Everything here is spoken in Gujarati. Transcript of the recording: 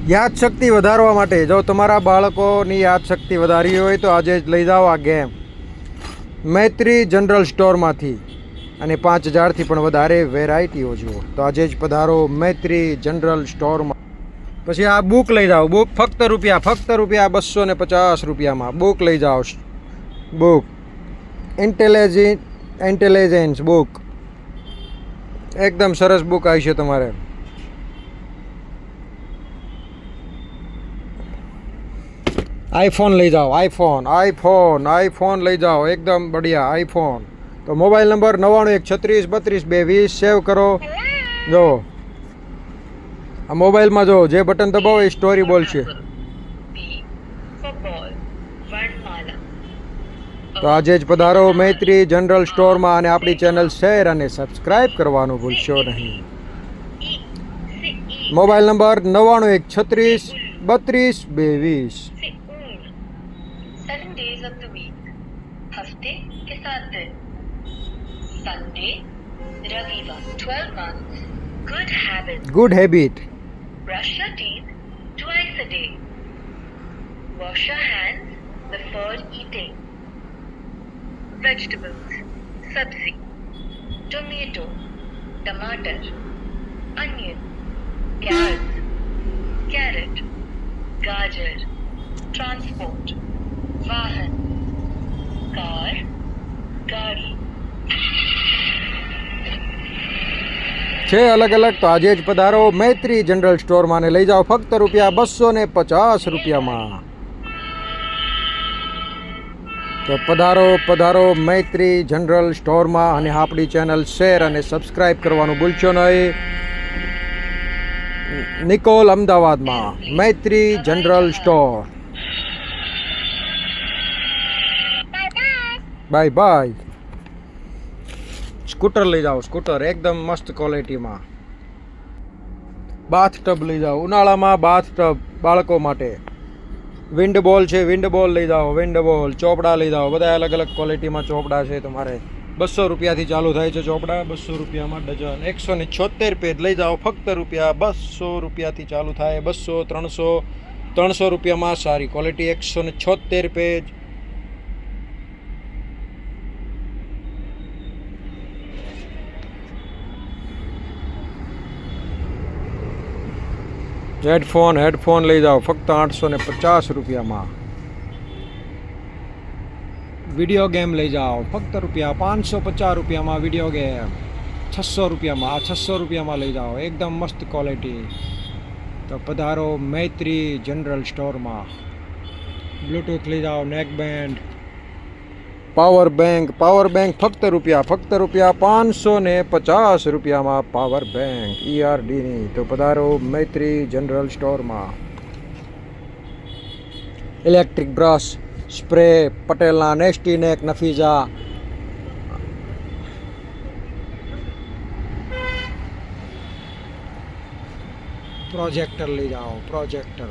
યાદશક્તિ વધારવા માટે જો તમારા બાળકોની યાદશક્તિ વધારવી હોય તો આજે જ લઈ જાઓ આ ગેમ મૈત્રી જનરલ સ્ટોરમાંથી અને 5000થી પણ વધારે વેરાયટીઓ જુઓ તો આજે જ પધારો મૈત્રી જનરલ સ્ટોરમાં. પછી આ બુક લઈ જાઓ. બુક ફક્ત રૂપિયા 250 રૂપિયામાં બુક લઈ જાઓ. બુક ઇન્ટેલિજન્સ બુક એકદમ સરસ બુક આવી છે તમારે. આઈફોન લઈ જાઓ. આઈફોન લઈ જાઓ એકદમ બઢિયા આઈફોન. તો મોબાઈલ નંબર 9136323220 સેવ કરો. જો આ મોબાઈલમાં જો જે બટન દબાવો એ સ્ટોરી બોલશે. તો આજે જ પધારો મૈત્રી જનરલ સ્ટોરમાં અને આપણી ચેનલ શેર અને સબસ્ક્રાઇબ કરવાનું ભૂલશો નહીં. Mobile number 9136323220. 7 days of the week. हफ्ते के 7 दिन. Sunday, रविवार. 12 months. Good habits. Good habit. Brush your teeth twice a day. Wash your hands before eating. Vegetables. Sabzi. Tomato. Tomato. Onion. Carrots. Carrot. Gajar. Transport. वाहन कार गाड़ी છે અલગ અલગ. તો આજે જ પધારો મૈત્રી જનરલ સ્ટોરમાં ને લઈ જાઓ ફક્ત રૂપિયા 250 તો પધારો મૈત્રી જનરલ સ્ટોરમાં અને આપણી ચેનલ શેર અને સબસ્ક્રાઇબ કરવાનું ભૂલશો નહીં. નિકોલ અમદાવાદમાં Maitri general store. Bye bye. Scooter લઈ જાઓ. સ્કૂટર એકદમ મસ્ત ક્વોલિટીમાં. બાથ ટબ લઈ જાઓ ઉનાળામાં. બાથ ટબ બાળકો માટે. વિન્ડ બોલ છે. વિન્ડ બોલ લઈ જાઓ. વિન્ડ બોલ. ચોપડા લઈ જાઓ. બધા અલગ અલગ ક્વોલિટીમાં ચોપડા છે તમારે. 200 રૂપિયાથી ચાલુ થાય છે ચોપડા. 200 રૂપિયામાં ડઝન. 176 પેજ લઈ જાઓ ફક્ત રૂપિયા 200 રૂપિયાથી ચાલુ થાય. 200 300 રૂપિયામાં સારી ક્વોલિટી. 176 પેજ. હેડફોન લઈ જાઓ ફક્ત 850 રૂપિયામાં. વિડીયો ગેમ લઈ જાઓ ફક્ત રૂપિયા 550 રૂપિયામાં. વિડીયો ગેમ 600 રૂપિયામાં. આ 600 રૂપિયામાં લઈ જાઓ એકદમ મસ્ત ક્વોલિટી. તો પધારો મૈત્રી જનરલ સ્ટોરમાં. બ્લૂટૂથ લઈ જાઓ. નેક બેન્ડ. પાવર બેંક ફક્ત રૂપિયા 550 રૂપિયામાં પાવર બેંક ERDની. તો પધારો મૈત્રી જનરલ સ્ટોરમાં. ઇલેક્ટ્રિક બ્રશ સ્પ્રે પટેલના નેસ્ટી નેક નફીઝા. પ્રોજેક્ટર લઈ જાઓ. પ્રોજેક્ટર